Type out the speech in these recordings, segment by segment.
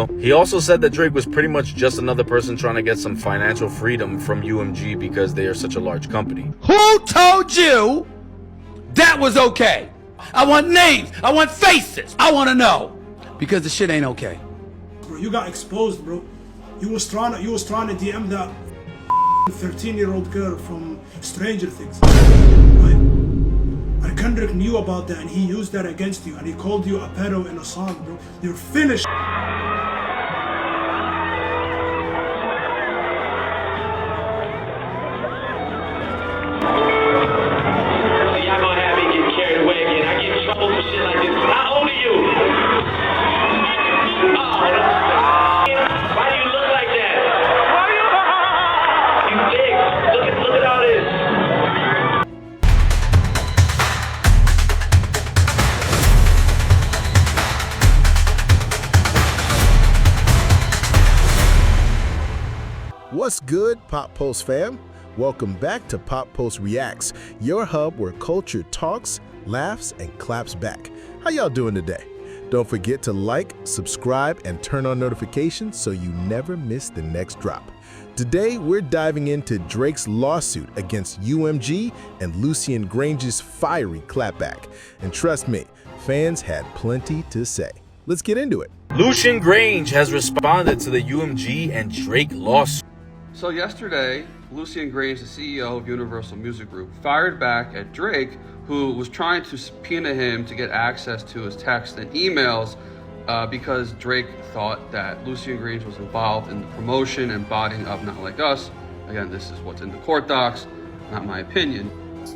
video. He also said that Drake was pretty much just another person trying to get some financial freedom from UMG because they are such a large company. Who told you that was okay? I want names, I want faces, I want to know. Because the shit ain't okay. Bro, you got exposed, bro. You was trying to DM that 13-year-old girl from Stranger Things, right? And Kendrick knew about that and he used that against you and he called you a pedo in a song, bro. You're finished. What's good, Pop Pulse fam? Welcome back to Pop Pulse Reacts, your hub where culture talks, laughs, and claps back. How y'all doing today? Don't forget to like, subscribe, and turn on notifications so you never miss the next drop. Today, we're diving into Drake's lawsuit against UMG and Lucian Grainge's fiery clapback. And trust me, fans had plenty to say. Let's get into it. Lucian Grainge has responded to the UMG and Drake lawsuit. So yesterday, Lucian Grainge, the CEO of Universal Music Group, fired back at Drake, who was trying to subpoena him to get access to his texts and emails because Drake thought that Lucian Grainge was involved in the promotion and botting of Not Like Us. Again, this is what's in the court docs, not my opinion.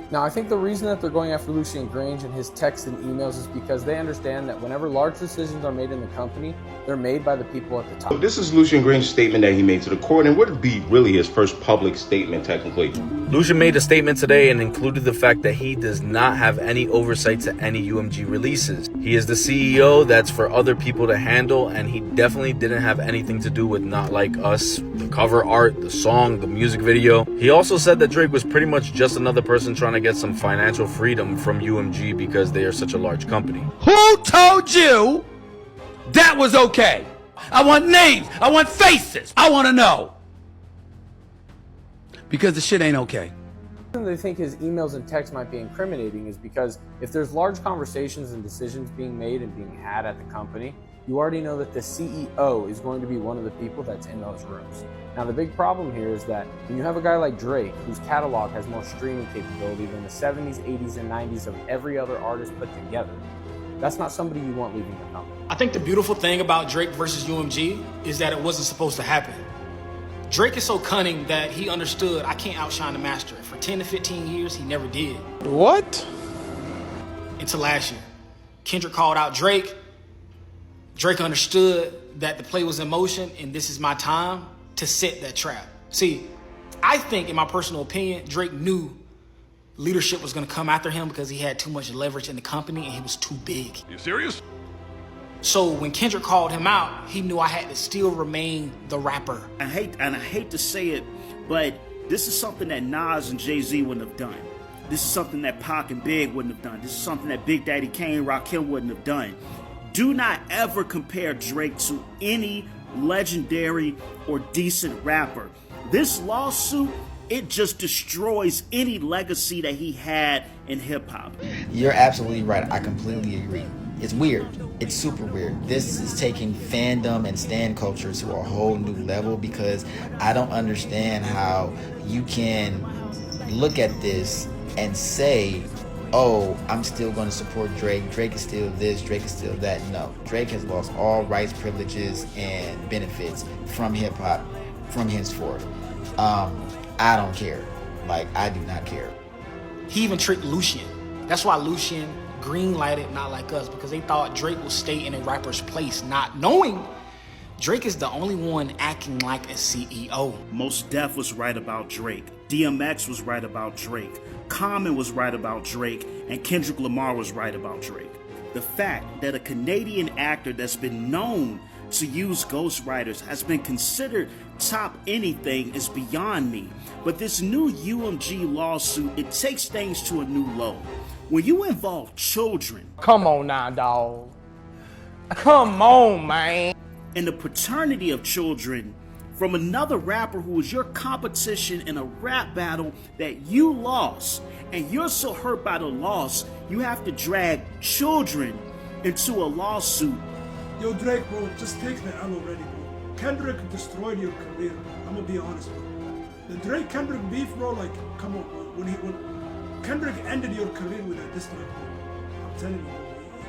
Now, I think the reason that they're going after Lucian Grainge and his texts and emails is because they understand that whenever large decisions are made in the company, they're made by the people at the top. This is Lucian Grainge's statement that he made to the court, and would be really his first public statement, technically. Lucian made a statement today and included the fact that he does not have any oversight to any UMG releases. He is the CEO, that's for other people to handle, and he definitely didn't have anything to do with Not Like Us, the cover art, the song, the music video. He also said that Drake was pretty much just another person trying to get some financial freedom from UMG because they are such a large company. Who told you that was okay? I want names, I want faces, I want to know. Because the shit ain't okay. The reason they think his emails and texts might be incriminating is because if there's large conversations and decisions being made and being had at the company, you already know that the CEO is going to be one of the people that's in those rooms. Now, the big problem here is that when you have a guy like Drake, whose catalog has more streaming capability than the 70s, 80s, and 90s of every other artist put together, that's not somebody you want leaving the company. I think the beautiful thing about Drake versus UMG is that it wasn't supposed to happen. Drake is so cunning that he understood I can't outshine the master. For 10 to 15 years, he never did. What? Until last year. Kendrick called out Drake. Drake understood that the play was in motion and this is my time to set that trap. See, I think, in my personal opinion, Drake knew leadership was going to come after him because he had too much leverage in the company and he was too big. You serious? So when Kendrick called him out, he knew I had to still remain the rapper. I hate to say it, but this is something that Nas and Jay-Z wouldn't have done. This is something that Pac and Big wouldn't have done. This is something that Big Daddy Kane, Rakim wouldn't have done. Do not ever compare Drake to any legendary or decent rapper. This lawsuit, it just destroys any legacy that he had in hip-hop. You're absolutely right. I completely agree. It's weird. It's super weird. This is taking fandom and stan culture to a whole new level because I don't understand how you can look at this and say, oh, I'm still going to support Drake. Drake is still this, Drake is still that. No, Drake has lost all rights, privileges, and benefits from hip-hop from henceforth. I don't care. Like, I do not care. He even tricked Lucian. That's why Lucian green-lighted Not Like Us, because they thought Drake would stay in a rapper's place, not knowing Drake is the only one acting like a CEO. Mos Def was right about Drake. DMX was right about Drake. Common was right about Drake. And Kendrick Lamar was right about Drake. The fact that a Canadian actor that's been known to use ghostwriters has been considered top anything is beyond me. But this new UMG lawsuit, it takes things to a new low. When you involve children. Come on now, dawg. Come on, man. and the paternity of children from another rapper who was your competition in a rap battle that you lost, and you're so hurt by the loss, you have to drag children into a lawsuit. Yo, Drake, bro, just take the L already, bro. Kendrick destroyed your career, bro. I'm gonna be honest, bro. The Drake-Kendrick beef, bro, like, come on, bro. When Kendrick ended your career with that diss track, bro, I'm telling you, bro,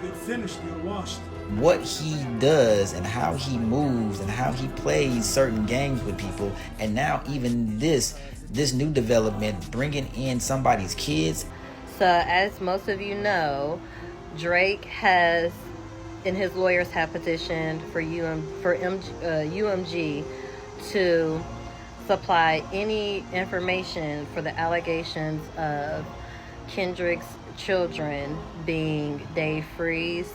you're finished, you're washed. What he does and how he moves and how he plays certain games with people, and now even this new development, bringing in somebody's kids. So as most of you know, Drake has, and his lawyers have petitioned for UMG to supply any information for the allegations of Kendrick's children being Dave Freeze.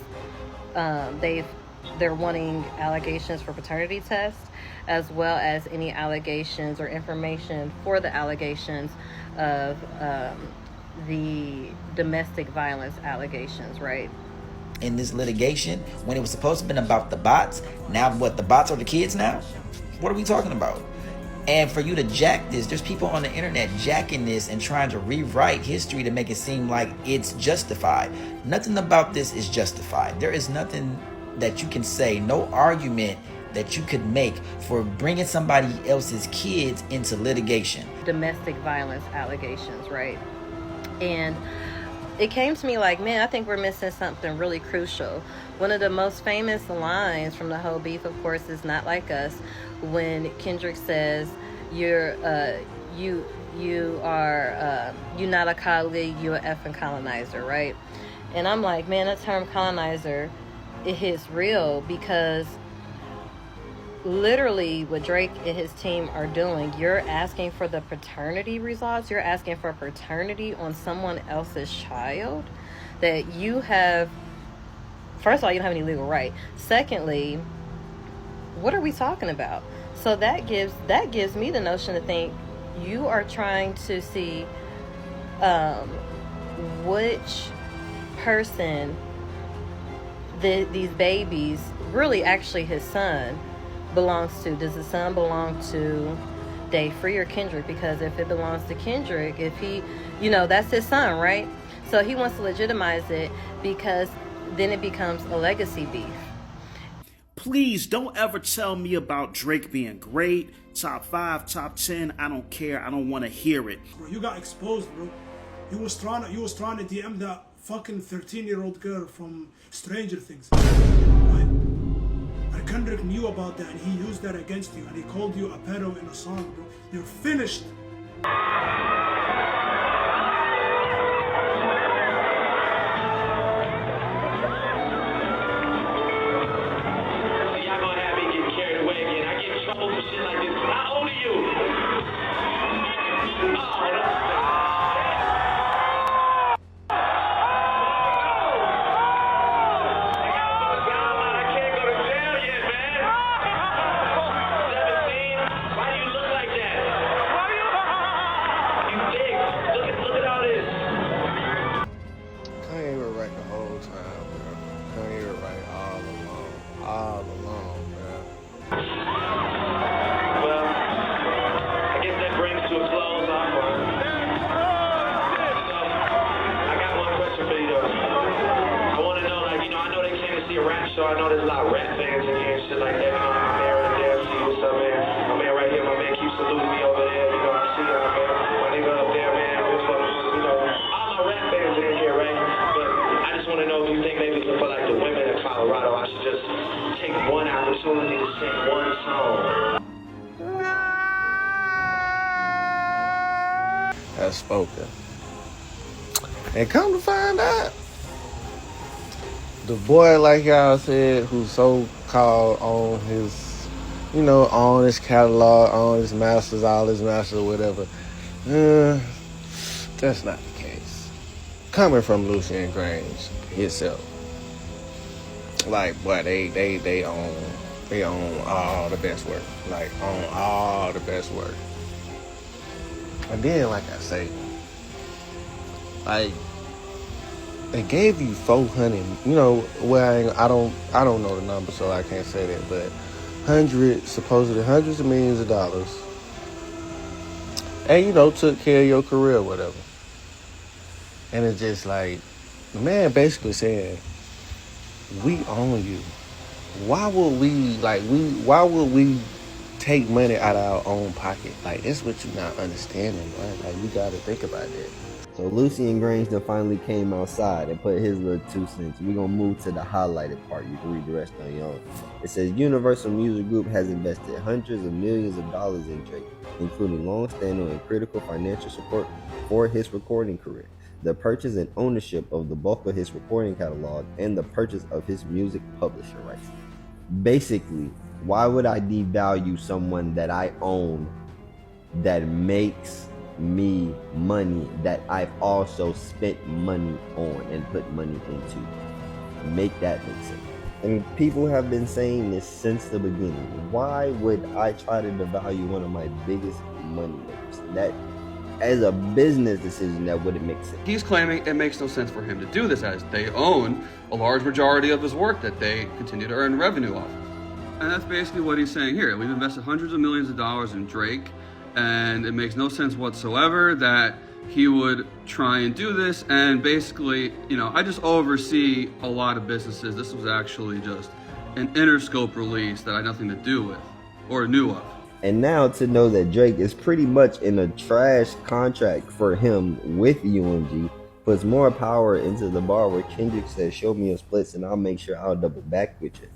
They're wanting allegations for paternity tests, as well as any allegations or information for the allegations of the domestic violence allegations, right? In this litigation, when it was supposed to have been about the bots, now what, the bots are the kids now? What are we talking about? And for you to jack this, there's people on the internet jacking this and trying to rewrite history to make it seem like it's justified. Nothing about this is justified. There is nothing that you can say, no argument that you could make for bringing somebody else's kids into litigation. Domestic violence allegations, right? And it came to me like, man, I think we're missing something really crucial. One of the most famous lines from the whole beef, of course, is "Not Like Us," when Kendrick says, you're not a colleague, you're an effing colonizer, right? And I'm like, man, that term colonizer, it hits real, because literally what Drake and his team are doing, you're asking for the paternity results, you're asking for paternity on someone else's child that you have. First of all, you don't have any legal right. Secondly, what are we talking about? So that gives me the notion to think you are trying to see which person these babies, really actually his son, belongs to. Does the son belong to Dave Free or Kendrick? Because if it belongs to Kendrick, if he, that's his son, right? So he wants to legitimize it, because then it becomes a legacy beef. Please don't ever tell me about Drake being great, top 5, top 10. I don't care. I don't want to hear it. Bro, you got exposed, bro. You was trying to DM that fucking 13-year-old girl from Stranger Things, right? And Kendrick knew about that, and he used that against you, and he called you a pedo in a song, bro. You're finished. So I know there's a lot of rap fans in here and shit like that. You know, I'm there and there. See what's up, man. My man right here, my man keeps saluting me over there. You know, I see him, man. My nigga up there, man. You know, all my rap fans are in here, right? But I just want to know if you think maybe for like the women in Colorado, I should just take one opportunity to sing one song. That's spoken. And come to find out, the boy, like y'all said, who's so called on his, on his catalog, on his masters, all his masters, whatever. That's not the case. Coming from Lucian Grainge himself, like, boy, they own all the best work, like own all the best work. And then, like I say, like, they gave you 400, I don't know the number, so I can't say that, but supposedly hundreds of millions of dollars, and took care of your career or whatever. And it's just like, the man basically saying, we own you. Why would we take money out of our own pocket? Like, that's what you're not understanding, right? Like, you gotta think about that. So Lucian Grainge then finally came outside and put his little 2 cents. We're going to move to the highlighted part. You can read the rest on your own. It says Universal Music Group has invested hundreds of millions of dollars in Drake, including long-standing and critical financial support for his recording career, the purchase and ownership of the bulk of his recording catalog, and the purchase of his music publisher rights. Basically, why would I devalue someone that I own that makes me money that I've also spent money on and put money into? Make that make sense. And people have been saying this since the beginning. Why would I try to devalue one of my biggest money makers? That, as a business decision, that wouldn't make sense. He's claiming it makes no sense for him to do this, as they own a large majority of his work that they continue to earn revenue off. And that's basically what he's saying here. We've invested hundreds of millions of dollars in Drake, and it makes no sense whatsoever that he would try and do this. And basically, I just oversee a lot of businesses. This was actually just an Interscope release that I had nothing to do with or knew of. And now to know that Drake is pretty much in a trash contract for him with UMG puts more power into the bar where Kendrick says, show me your splits and I'll make sure I'll double back with you.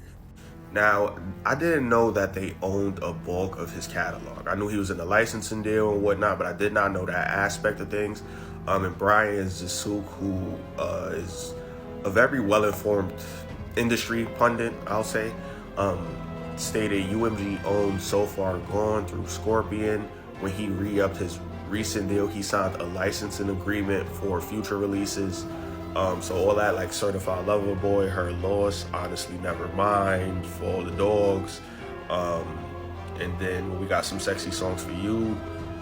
Now, I didn't know that they owned a bulk of his catalog. I knew he was in a licensing deal and whatnot, but I did not know that aspect of things. And Brian Zasuk, who is a very well-informed industry pundit, I'll say, stated UMG owned So Far Gone through Scorpion. When he re-upped his recent deal, he signed a licensing agreement for future releases. So all that, like Certified Lover Boy, Her Loss, Honestly Never Mind, For All the Dogs, and then we got some Sexy Songs For You,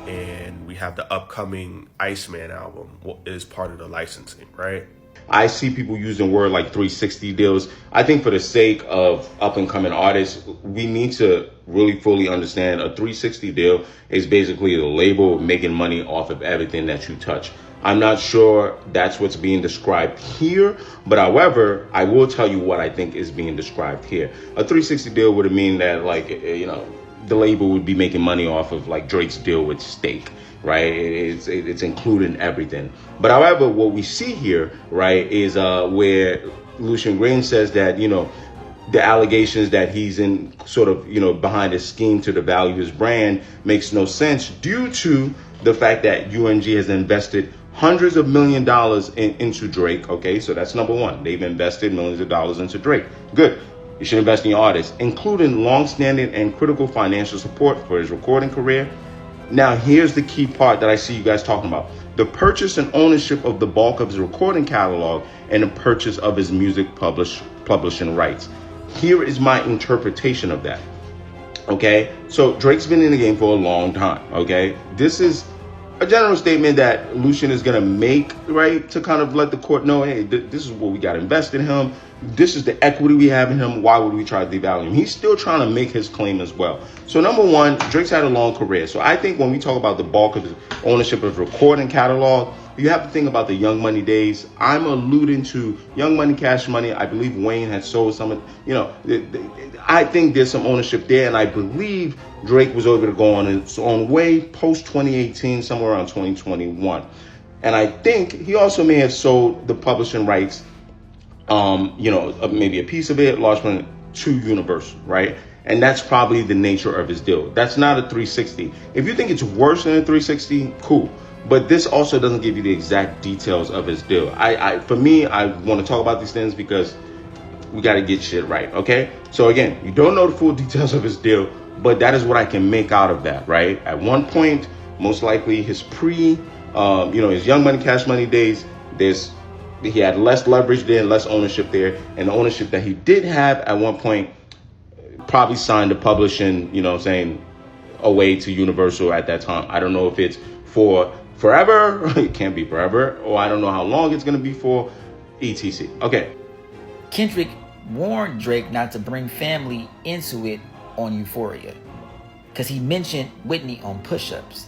and we have the upcoming Iceman album is part of the licensing, right? I see people using word like 360 deals. I think for the sake of up and coming artists, we need to really fully understand a 360 deal is basically the label making money off of everything that you touch. I'm not sure that's what's being described here, but however, I will tell you what I think is being described here. A 360 deal would mean that, like, the label would be making money off of like Drake's deal with Stake, right? It's including everything. But however, what we see here, right, is where Lucian Grainge says that, the allegations that he's in sort of, behind his scheme to devalue his brand makes no sense due to the fact that UMG has invested hundreds of millions of dollars into Drake. Okay, so that's number one. They've invested millions of dollars into Drake. Good. You should invest in your artists, including long-standing and critical financial support for his recording career. Now, here's the key part that I see you guys talking about. The purchase and ownership of the bulk of his recording catalog and the purchase of his music publishing rights. Here is my interpretation of that. Okay, so Drake's been in the game for a long time. Okay, this is a general statement that Lucian is going to make, right, to kind of let the court know, hey, this is what we got to invest in him. This is the equity we have in him. Why would we try to devalue him? He's still trying to make his claim as well. So number one, Drake's had a long career. So I think when we talk about the bulk of his ownership of recording catalog, you have to think about the Young Money days. I'm alluding to Young Money, Cash Money. I believe Wayne had sold some of, I think there's some ownership there. And I believe Drake was able to go on his own way post 2018, somewhere around 2021. And I think he also may have sold the publishing rights, maybe a piece of it, large one, to Universal, right? And that's probably the nature of his deal. That's not a 360. If you think it's worse than a 360, cool. But this also doesn't give you the exact details of his deal. For me, I want to talk about these things because we got to get shit right, okay? So again, you don't know the full details of his deal, but that is what I can make out of that, right? At one point, most likely his his Young Money, Cash Money days, he had less leverage there, less ownership there, and the ownership that he did have at one point probably signed the publishing, away to Universal at that time. I don't know if it's for forever, it can't be forever, or I don't know how long it's going to be for, etc. Okay. Kendrick warned Drake not to bring family into it on Euphoria because he mentioned Whitney on push-ups.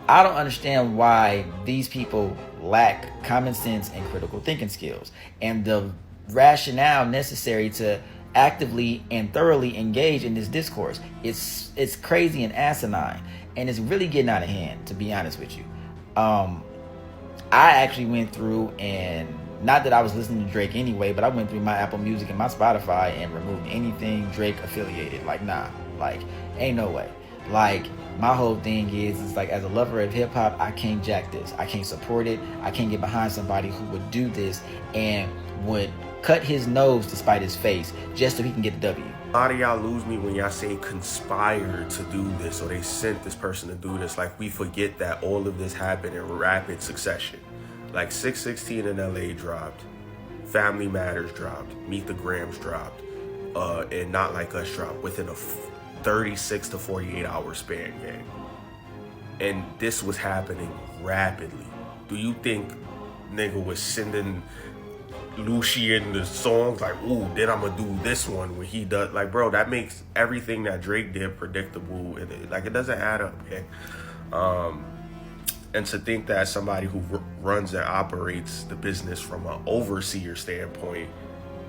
I don't understand why these people lack common sense and critical thinking skills and the rationale necessary to actively and thoroughly engage in this discourse. It's crazy and asinine, and it's really getting out of hand, to be honest with you. I actually went through, and not that I was listening to Drake anyway, but I went through my Apple Music and my Spotify and removed anything Drake affiliated. Like, nah, like, ain't no way. Like, my whole thing is like, as a lover of hip hop, I can't jack this. I can't support it. I can't get behind somebody who would do this and would cut his nose to spite his face just so he can get the W. A lot of y'all lose me when y'all say conspire to do this, or they sent this person to do this. Like, we forget that all of this happened in rapid succession. Like 616 in LA dropped, Family Matters dropped, Meet the Grams dropped, and Not Like Us dropped within a 36 to 48 hour span, gang. And this was happening rapidly. Do you think nigga was sending Lucian the songs like, ooh, then I'm gonna do this one where he does, like, bro, that makes everything that Drake did predictable, and it doesn't add up, man. And to think that somebody who runs and operates the business from an overseer standpoint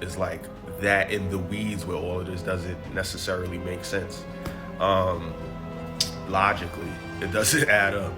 is like that in the weeds with all of this doesn't necessarily make sense. Logically, it doesn't add up.